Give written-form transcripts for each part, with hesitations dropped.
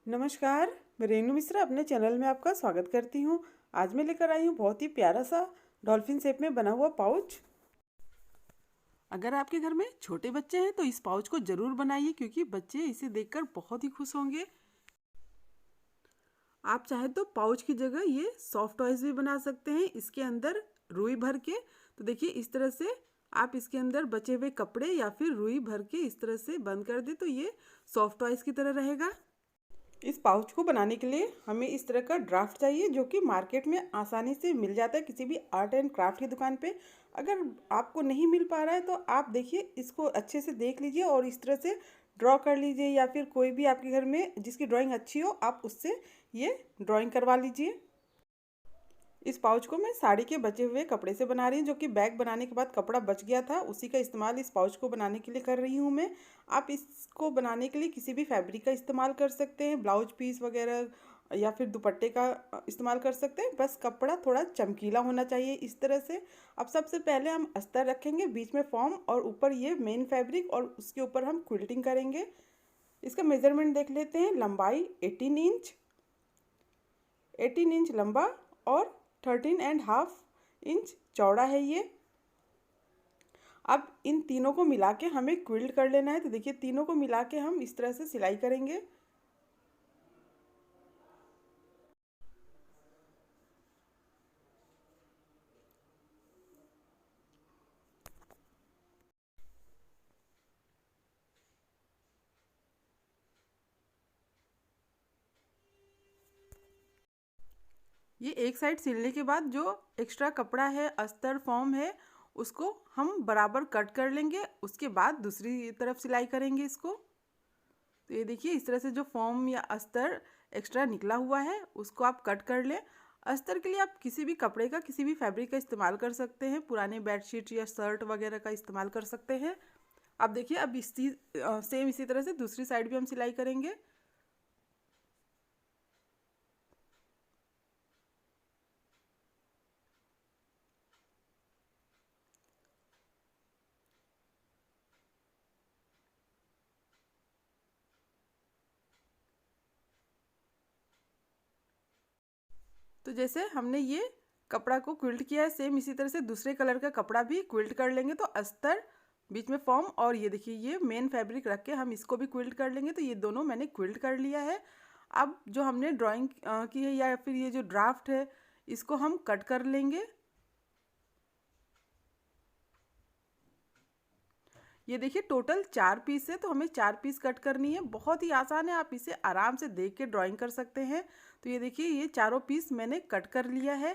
नमस्कार। मैं रेनू मिश्रा अपने चैनल में आपका स्वागत करती हूँ। आज मैं लेकर आई हूँ बहुत ही प्यारा सा डॉल्फिन शेप में बना हुआ पाउच। अगर आपके घर में छोटे बच्चे हैं तो इस पाउच को ज़रूर बनाइए, क्योंकि बच्चे इसे देखकर बहुत ही खुश होंगे। आप चाहे तो पाउच की जगह ये सॉफ्ट टॉयज भी बना सकते हैं, इसके अंदर रुई भर के। तो देखिए, इस तरह से आप इसके अंदर बचे हुए कपड़े या फिर रुई भर के इस तरह से बंद कर दे तो ये सॉफ्ट टॉयज की तरह रहेगा। इस पाउच को बनाने के लिए हमें इस तरह का ड्राफ्ट चाहिए, जो कि मार्केट में आसानी से मिल जाता है किसी भी आर्ट एंड क्राफ्ट की दुकान पे। अगर आपको नहीं मिल पा रहा है तो आप देखिए, इसको अच्छे से देख लीजिए और इस तरह से ड्रॉ कर लीजिए, या फिर कोई भी आपके घर में जिसकी ड्राइंग अच्छी हो आप उससे ये ड्राइंग करवा लीजिए। इस पाउच को मैं साड़ी के बचे हुए कपड़े से बना रही हूँ, जो कि बैग बनाने के बाद कपड़ा बच गया था, उसी का इस्तेमाल इस पाउच को बनाने के लिए कर रही हूँ मैं। आप इसको बनाने के लिए किसी भी फैब्रिक का इस्तेमाल कर सकते हैं, ब्लाउज पीस वगैरह या फिर दुपट्टे का इस्तेमाल कर सकते हैं। बस कपड़ा थोड़ा चमकीला होना चाहिए इस तरह से। अब सबसे पहले हम अस्तर रखेंगे, बीच में फॉर्म और ऊपर ये मेन फैब्रिक, और उसके ऊपर हम क्विल्टिंग करेंगे। इसका मेज़रमेंट देख लेते हैं। लंबाई 18 इंच लंबा और 13.5 इंच चौड़ा है ये। अब इन तीनों को मिला के हमें क्विल्ट कर लेना है। तो देखिए, तीनों को मिला के हम इस तरह से सिलाई करेंगे। ये एक साइड सिलने के बाद जो एक्स्ट्रा कपड़ा है, अस्तर फॉर्म है, उसको हम बराबर कट कर लेंगे। उसके बाद दूसरी तरफ सिलाई करेंगे इसको। तो ये देखिए, इस तरह से जो फॉर्म या अस्तर एक्स्ट्रा निकला हुआ है उसको आप कट कर लें। अस्तर के लिए आप किसी भी कपड़े का, किसी भी फैब्रिक का इस्तेमाल कर सकते हैं। पुराने बेडशीट या शर्ट वगैरह का इस्तेमाल कर सकते हैं। अब देखिए, अब सेम इसी तरह से दूसरी साइड भी हम सिलाई करेंगे। तो जैसे हमने ये कपड़ा को क्विल्ट किया है, सेम इसी तरह से दूसरे कलर का कपड़ा भी क्विल्ट कर लेंगे। तो अस्तर, बीच में फॉर्म, और ये देखिए ये मेन फैब्रिक रख के हम इसको भी क्विल्ट कर लेंगे। तो ये दोनों मैंने क्विल्ट कर लिया है। अब जो हमने ड्राइंग की है या फिर ये जो ड्राफ्ट है, इसको हम कट कर लेंगे। ये देखिए, टोटल 4 पीस है, तो हमें 4 पीस कट करनी है। बहुत ही आसान है, आप इसे आराम से देख के ड्राइंग कर सकते हैं। तो ये देखिए, ये चारों पीस मैंने कट कर लिया है।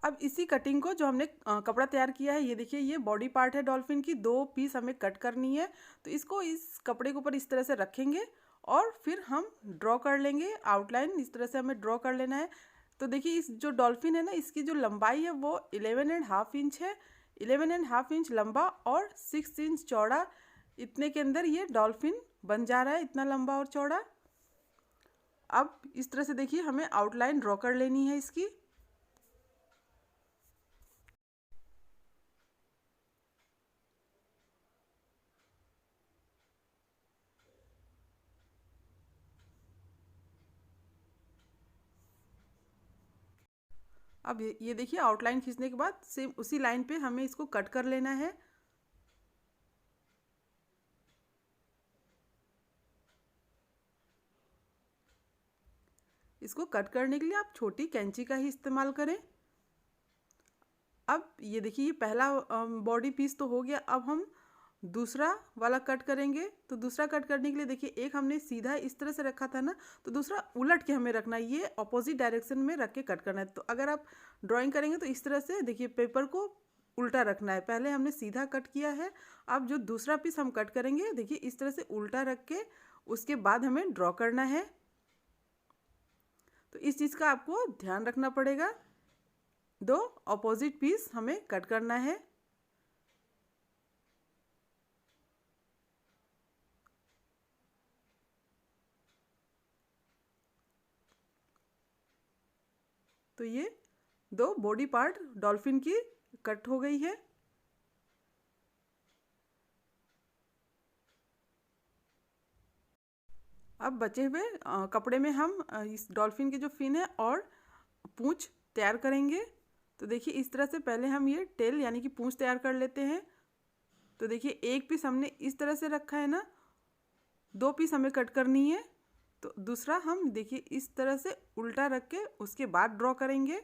अब इसी कटिंग को, जो हमने कपड़ा तैयार किया है, ये देखिए ये बॉडी पार्ट है डॉल्फिन की, 2 पीस हमें कट करनी है। तो इसको इस कपड़े के ऊपर इस तरह से रखेंगे और फिर हम ड्रॉ कर लेंगे आउटलाइन। इस तरह से हमें ड्रॉ कर लेना है। तो देखिए, इस जो डॉल्फिन है ना, इसकी जो लंबाई है वो 11.5 इंच है। 11.5 इंच लंबा और 6 इंच चौड़ा, इतने के अंदर ये डॉल्फिन बन जा रहा है, इतना लंबा और चौड़ा। अब इस तरह से देखिए, हमें आउटलाइन ड्रॉ कर लेनी है इसकी। अब ये देखिए, आउटलाइन खींचने के बाद सेम उसी लाइन पे हमें इसको कट कर लेना है। इसको कट करने के लिए आप छोटी कैंची का ही इस्तेमाल करें। अब ये देखिए, ये पहला बॉडी पीस तो हो गया। अब हम दूसरा वाला कट करेंगे। तो दूसरा कट करने के लिए देखिए, एक हमने सीधा इस तरह से रखा था ना, तो दूसरा उलट के हमें रखना है, ये अपोजिट डायरेक्शन में रख के कट करना है। तो अगर आप ड्राइंग करेंगे तो इस तरह से देखिए, पेपर को उल्टा रखना है। पहले हमने सीधा कट किया है, अब जो दूसरा पीस हम कट करेंगे, देखिए इस तरह से उल्टा रख के उसके बाद हमें ड्रॉ करना है। तो इस चीज़ का आपको ध्यान रखना पड़ेगा। 2 अपोजिट पीस हमें कट करना है। तो ये 2 बॉडी पार्ट डॉल्फिन की कट हो गई है। अब बचे हुए कपड़े में हम इस डॉल्फिन के जो फिन है और पूंछ तैयार करेंगे। तो देखिए इस तरह से पहले हम ये टेल यानी कि पूंछ तैयार कर लेते हैं। तो देखिए एक पीस हमने इस तरह से रखा है ना, 2 पीस हमें कट करनी है। तो दूसरा हम देखिए इस तरह से उल्टा रख के उसके बाद ड्रॉ करेंगे।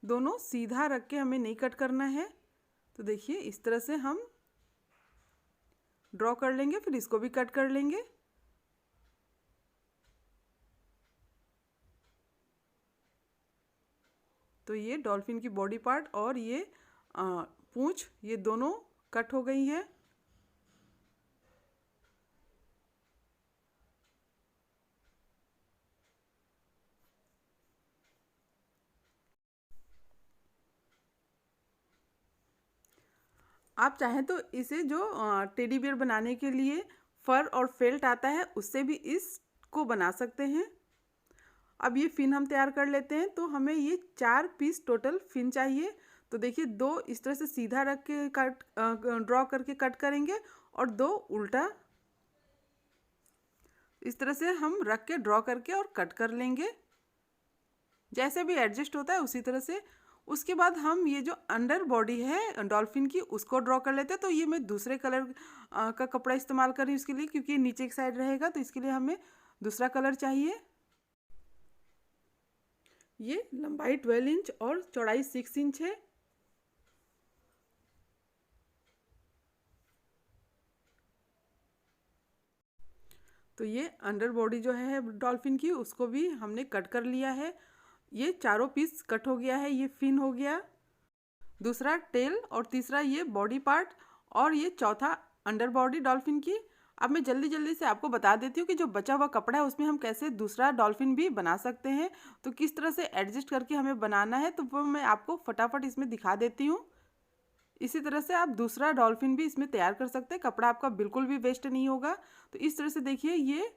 दोनों सीधा रख के हमें नहीं कट करना है। तो देखिए इस तरह से हम ड्रॉ कर लेंगे, फिर इसको भी कट कर लेंगे। तो ये डॉल्फिन की बॉडी पार्ट और ये पूंछ ये दोनों कट हो गई है। आप चाहें तो इसे जो टेडी बियर बनाने के लिए फर और फेल्ट आता है उससे भी इसको बना सकते हैं। अब ये फिन हम तैयार कर लेते हैं। तो हमें ये 4 पीस टोटल फिन चाहिए। तो देखिए 2 इस तरह से सीधा रख के कट ड्रॉ करके कट करेंगे और 2 उल्टा इस तरह से हम रख के ड्रॉ करके और कट कर लेंगे। जैसे भी एडजस्ट होता है उसी तरह से। उसके बाद हम ये जो अंडर बॉडी है डॉल्फिन की उसको ड्रॉ कर लेते हैं। तो ये मैं दूसरे कलर का कपड़ा इस्तेमाल कर रही हूँ इसके लिए, क्योंकि ये नीचे की साइड रहेगा तो इसके लिए हमें दूसरा कलर चाहिए। ये लंबाई 12 इंच और चौड़ाई 6 इंच है। तो ये अंडर बॉडी जो है डॉल्फिन की उसको भी हमने कट कर लिया है। ये चारों पीस कट हो गया है, ये फिन हो गया, दूसरा टेल और तीसरा ये बॉडी पार्ट और ये चौथा अंडर बॉडी डॉल्फिन की। अब मैं जल्दी जल्दी से आपको बता देती हूँ कि जो बचा हुआ कपड़ा है उसमें हम कैसे दूसरा डॉल्फिन भी बना सकते हैं। तो किस तरह से एडजस्ट करके हमें बनाना है तो वो मैं आपको फटाफट इसमें दिखा देती हूँ। इसी तरह से आप दूसरा डॉल्फिन भी इसमें तैयार कर सकते हैं, कपड़ा आपका बिल्कुल भी वेस्ट नहीं होगा। तो इस तरह से देखिए ये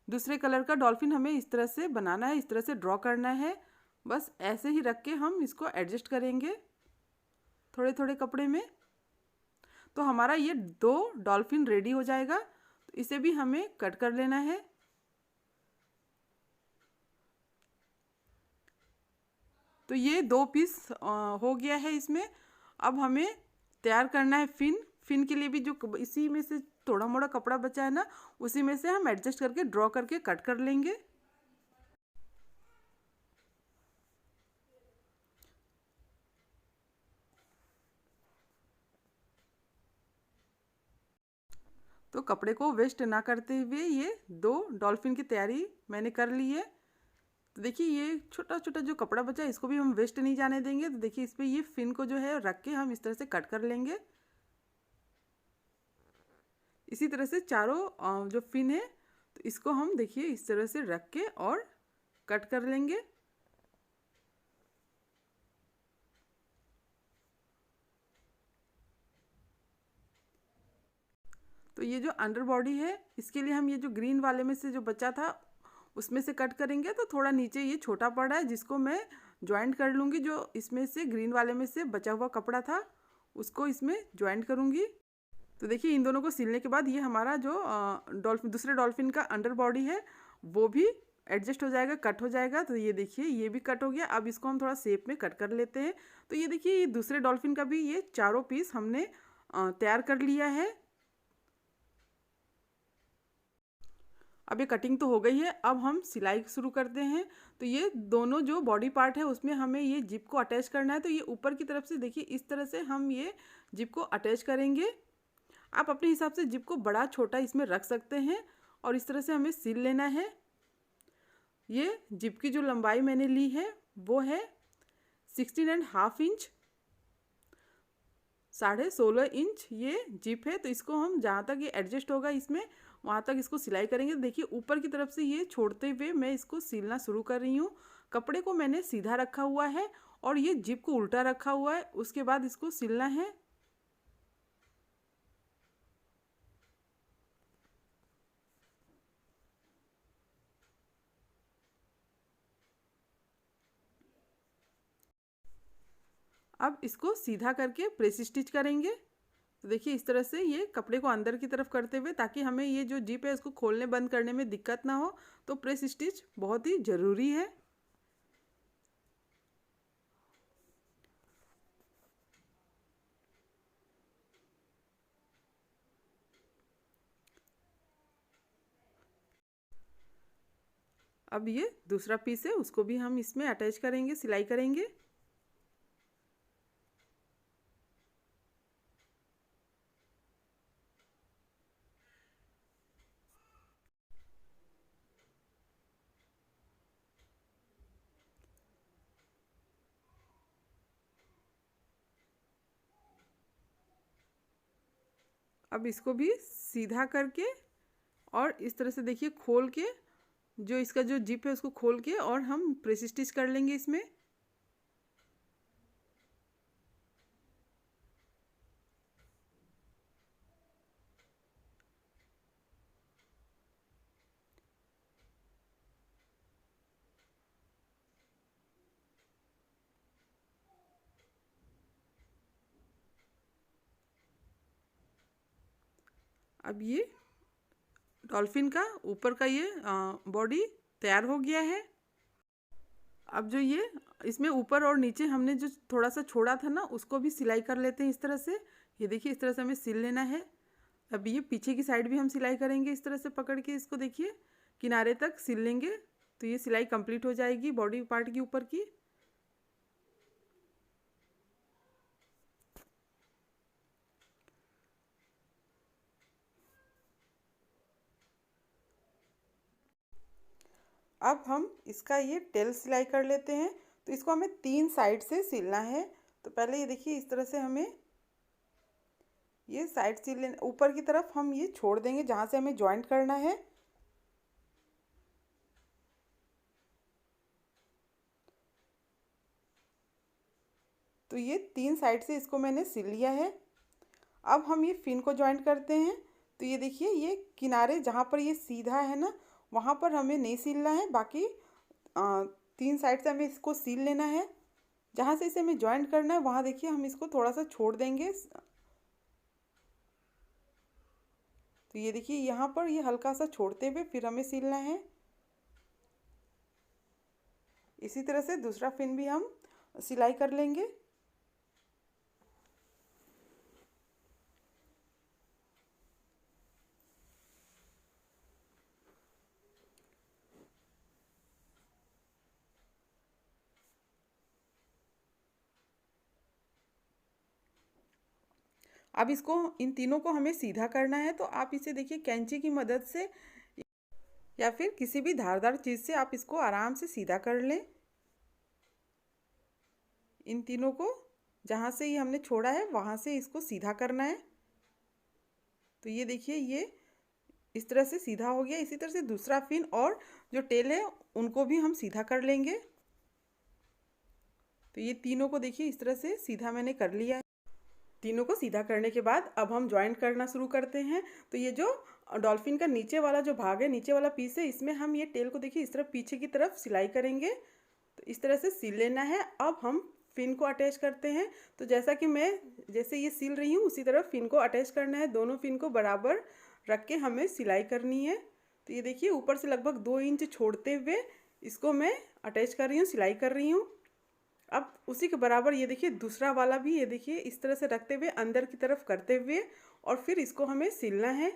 दूसरे कलर का डॉल्फिन हमें इस तरह से बनाना है, इस तरह से ड्रॉ करना है। बस ऐसे ही रख के हम इसको एडजस्ट करेंगे थोड़े थोड़े कपड़े में। तो हमारा ये 2 डॉल्फिन रेडी हो जाएगा। तो इसे भी हमें कट कर लेना है। तो ये 2 पीस हो गया है इसमें। अब हमें तैयार करना है फिन। फिन के लिए भी जो इसी में से थोड़ा मोड़ा कपड़ा बचा है ना, उसी में से हम एडजस्ट करके ड्रॉ करके कट कर लेंगे। तो कपड़े को वेस्ट ना करते हुए ये 2 डॉल्फिन की तैयारी मैंने कर ली है। तो देखिए ये छोटा छोटा जो कपड़ा बचा है इसको भी हम वेस्ट नहीं जाने देंगे। तो देखिए इस पर ये फिन को जो है रख के हम इस तरह से कट कर लेंगे। इसी तरह से चारों जो फिन है तो इसको हम देखिए इस तरह से रख के और कट कर लेंगे। तो ये जो अंडर बॉडी है इसके लिए हम ये जो ग्रीन वाले में से जो बचा था उसमें से कट करेंगे। तो थोड़ा नीचे ये छोटा पड़ा है जिसको मैं ज्वाइंट कर लूँगी। जो इसमें से ग्रीन वाले में से बचा हुआ कपड़ा था उसको इसमें ज्वाइंट करूँगी। तो देखिए इन दोनों को सिलने के बाद ये हमारा जो डॉल्फिन दूसरे डॉल्फिन का अंडर बॉडी है वो भी एडजस्ट हो जाएगा, कट हो जाएगा। तो ये देखिए ये भी कट हो गया। अब इसको हम थोड़ा शेप में कट कर लेते हैं। तो ये देखिए ये दूसरे डॉल्फिन का भी ये चारों पीस हमने तैयार कर लिया है। अब ये कटिंग तो हो गई है, अब हम सिलाई शुरू करते हैं। तो ये दोनों जो बॉडी पार्ट है उसमें हमें ये जिप को अटैच करना है। तो ये ऊपर की तरफ से देखिए इस तरह से हम ये जिप को अटैच करेंगे। आप अपने हिसाब से जिप को बड़ा छोटा इसमें रख सकते हैं और इस तरह से हमें सिल लेना है। ये जिप की जो लंबाई मैंने ली है वो है 16.5 इंच, 16.5 इंच ये जिप है। तो इसको हम जहाँ तक ये एडजस्ट होगा इसमें वहाँ तक इसको सिलाई करेंगे। देखिए ऊपर की तरफ से ये छोड़ते हुए मैं इसको सिलना शुरू कर रही हूँ। कपड़े को मैंने सीधा रखा हुआ है और ये जिप को उल्टा रखा हुआ है, उसके बाद इसको सिलना है। अब इसको सीधा करके प्रेस स्टिच करेंगे। तो देखिए इस तरह से ये कपड़े को अंदर की तरफ करते हुए, ताकि हमें ये जो जिप है उसको खोलने बंद करने में दिक्कत ना हो, तो प्रेस स्टिच बहुत ही ज़रूरी है। अब ये दूसरा पीस है, उसको भी हम इसमें अटैच करेंगे, सिलाई करेंगे। अब इसको भी सीधा करके और इस तरह से देखिए खोल के, जो इसका जो जिप है उसको खोल के और हम प्रेस स्टिच कर लेंगे इसमें। अब ये डॉल्फिन का ऊपर का ये बॉडी तैयार हो गया है। अब जो ये इसमें ऊपर और नीचे हमने जो थोड़ा सा छोड़ा था ना, उसको भी सिलाई कर लेते हैं इस तरह से। ये देखिए इस तरह से हमें सिल लेना है। अब ये पीछे की साइड भी हम सिलाई करेंगे, इस तरह से पकड़ के इसको देखिए किनारे तक सिल लेंगे, तो ये सिलाई कंप्लीट हो जाएगी बॉडी पार्ट की ऊपर की। अब हम इसका ये टेल सिलाई कर लेते हैं। तो इसको हमें 3 साइड से सिलना है। तो पहले ये देखिए इस तरह से हमें ये साइड सिल लेना, ऊपर की तरफ हम ये छोड़ देंगे जहाँ से हमें जॉइंट करना है। तो ये 3 साइड से इसको मैंने सिल लिया है। अब हम ये फिन को जॉइंट करते हैं। तो ये देखिए ये किनारे जहाँ पर ये सीधा है ना, वहाँ पर हमें नहीं सिलना है, बाकी 3 साइड से हमें इसको सिल लेना है। जहाँ से इसे हमें जॉइंट करना है वहाँ देखिए हम इसको थोड़ा सा छोड़ देंगे। तो ये देखिए यहाँ पर ये हल्का सा छोड़ते हुए फिर हमें सिलना है। इसी तरह से दूसरा फिन भी हम सिलाई कर लेंगे। अब इसको इन तीनों को हमें सीधा करना है। तो आप इसे देखिए कैंची की मदद से या फिर किसी भी धारदार चीज़ से आप इसको आराम से सीधा कर लें। इन तीनों को जहाँ से ये हमने छोड़ा है वहाँ से इसको सीधा करना है। तो ये देखिए ये इस तरह से सीधा हो गया। इसी तरह से दूसरा फिन और जो टेल है उनको भी हम सीधा कर लेंगे। तो ये तीनों को देखिए इस तरह से सीधा मैंने कर लिया है। तीनों को सीधा करने के बाद अब हम ज्वाइंट करना शुरू करते हैं। तो ये जो डॉल्फिन का नीचे वाला जो भाग है, नीचे वाला पीस है, इसमें हम ये टेल को देखिए इस तरह पीछे की तरफ सिलाई करेंगे। तो इस तरह से सिल लेना है। अब हम फिन को अटैच करते हैं। तो जैसा कि मैं जैसे ये सिल रही हूँ उसी तरह फिन को अटैच करना है। दोनों फिन को बराबर रख के हमें सिलाई करनी है। तो ये देखिए ऊपर से लगभग 2 इंच छोड़ते हुए इसको मैं अटैच कर रही हूँ, सिलाई कर रही हूँ। अब उसी के बराबर ये देखिए दूसरा वाला भी ये देखिए इस तरह से रखते हुए अंदर की तरफ करते हुए और फिर इसको हमें सिलना है।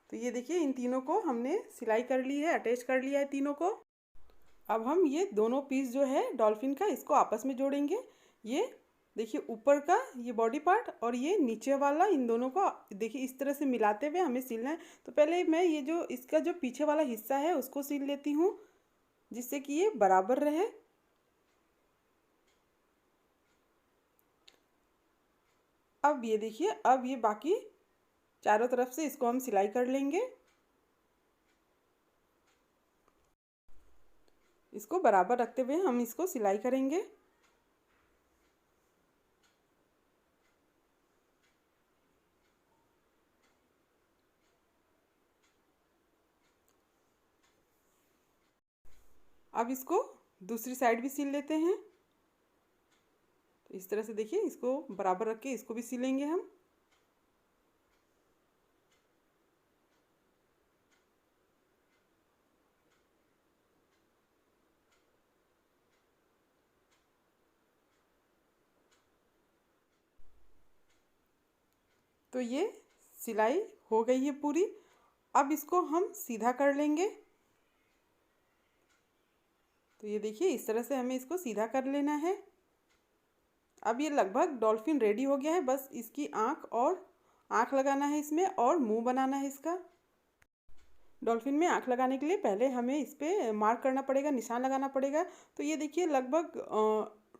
तो ये देखिए इन तीनों को हमने सिलाई कर ली है, अटैच कर लिया है तीनों को। अब हम ये दोनों पीस जो है डॉल्फिन का इसको आपस में जोड़ेंगे। ये देखिए ऊपर का ये बॉडी पार्ट और ये नीचे वाला, इन दोनों को देखिए इस तरह से मिलाते हुए हमें सिलना है। तो पहले मैं ये जो इसका जो पीछे वाला हिस्सा है उसको सिल लेती हूँ, जिससे कि ये बराबर रहे। अब ये देखिए अब ये बाकी चारों तरफ से इसको हम सिलाई कर लेंगे। इसको बराबर रखते हुए हम इसको सिलाई करेंगे। अब इसको दूसरी साइड भी सिल लेते हैं। तो इस तरह से देखिए इसको बराबर रख के इसको भी सिलेंगे हम। तो ये सिलाई हो गई है पूरी। अब इसको हम सीधा कर लेंगे। तो ये देखिए इस तरह से हमें इसको सीधा कर लेना है। अब ये लगभग डॉल्फिन रेडी हो गया है। बस इसकी आँख लगाना है इसमें और मुंह बनाना है इसका। डॉल्फिन में आँख लगाने के लिए पहले हमें इस पर मार्क करना पड़ेगा, निशान लगाना पड़ेगा। तो ये देखिए लगभग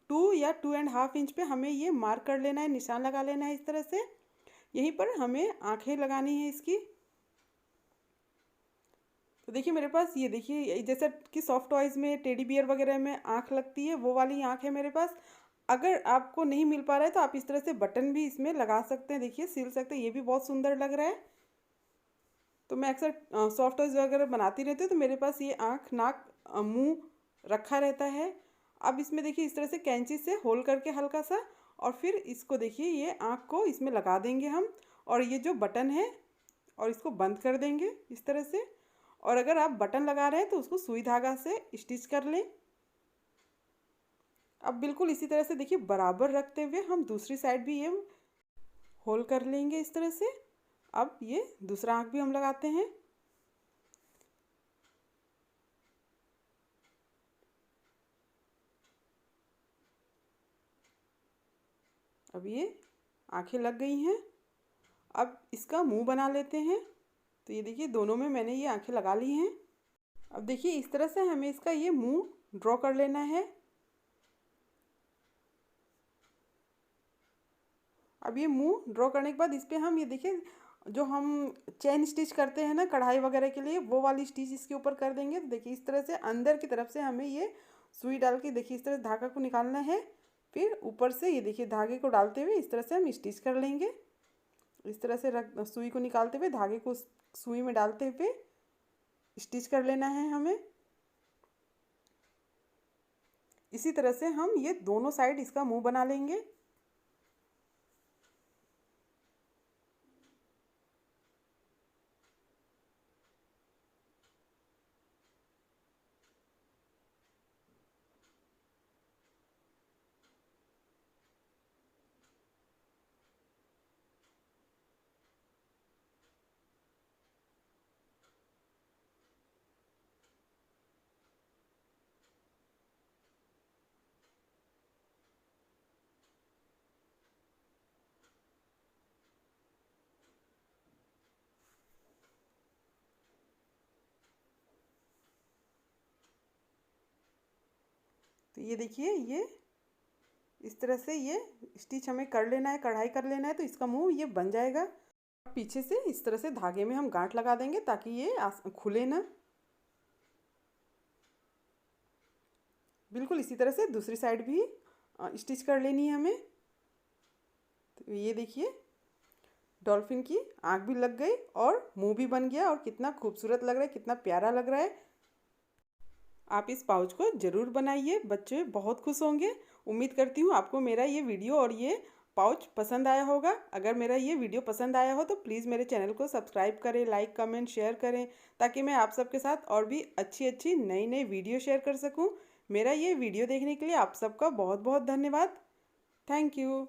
2 या 2.5 इंच पे हमें ये मार्क कर लेना है, निशान लगा लेना है इस तरह से। यहीं पर हमें आँखें लगानी है इसकी। तो देखिए मेरे पास ये देखिए जैसा कि सॉफ्ट टॉयज़ में टेडी बियर वगैरह में आँख लगती है वो वाली आँख है मेरे पास। अगर आपको नहीं मिल पा रहा है तो आप इस तरह से बटन भी इसमें लगा सकते हैं, देखिए सिल सकते हैं। ये भी बहुत सुंदर लग रहा है। तो मैं अक्सर सॉफ्ट टॉयज़ वगैरह बनाती रहती हूँ तो मेरे पास ये आँख, नाक, मुंह रखा रहता है। अब इसमें देखिए इस तरह से कैंची से होल करके हल्का सा, और फिर इसको देखिए ये आँख को इसमें लगा देंगे हम, और ये जो बटन है और इसको बंद कर देंगे इस तरह से। और अगर आप बटन लगा रहे हैं तो उसको सुई धागा से स्टिच कर लें। अब बिल्कुल इसी तरह से देखिए बराबर रखते हुए हम दूसरी साइड भी ये होल कर लेंगे इस तरह से। अब ये दूसरा आँख भी हम लगाते हैं। अब ये आँखें लग गई हैं। अब इसका मुंह बना लेते हैं। तो ये देखिए दोनों में मैंने ये आँखें लगा ली हैं। अब देखिए इस तरह से हमें इसका ये मुंह ड्रॉ कर लेना है। अब ये मुंह ड्रॉ करने के बाद इस पर हम ये देखिए जो हम चेन स्टिच करते हैं ना कढ़ाई वगैरह के लिए, वो वाली स्टिच इसके ऊपर कर देंगे। तो देखिए इस तरह से अंदर की तरफ से हमें ये सुई डाल के देखिए इस तरह धागा को निकालना है। फिर ऊपर से ये देखिए धागे को डालते हुए इस तरह से हम स्टिच कर लेंगे। इस तरह से सुई को निकालते हुए धागे को सुई में डालते हुए स्टिच कर लेना है हमें। इसी तरह से हम ये दोनों साइड इसका मुंह बना लेंगे। तो ये देखिए ये इस तरह से ये स्टिच हमें कर लेना है, कढ़ाई कर लेना है, तो इसका मुंह ये बन जाएगा। पीछे से इस तरह से धागे में हम गांठ लगा देंगे ताकि ये खुले ना। बिल्कुल इसी तरह से दूसरी साइड भी स्टिच कर लेनी है हमें। तो ये देखिए डॉल्फिन की आँख भी लग गई और मुंह भी बन गया, और कितना खूबसूरत लग रहा है, कितना प्यारा लग रहा है। आप इस पाउच को ज़रूर बनाइए, बच्चे बहुत खुश होंगे। उम्मीद करती हूँ आपको मेरा ये वीडियो और ये पाउच पसंद आया होगा। अगर मेरा ये वीडियो पसंद आया हो तो प्लीज़ मेरे चैनल को सब्सक्राइब करें, लाइक कमेंट शेयर करें, ताकि मैं आप सबके साथ और भी अच्छी अच्छी नई नई वीडियो शेयर कर सकूँ। मेरा ये वीडियो देखने के लिए आप सबका बहुत बहुत धन्यवाद। Thank you.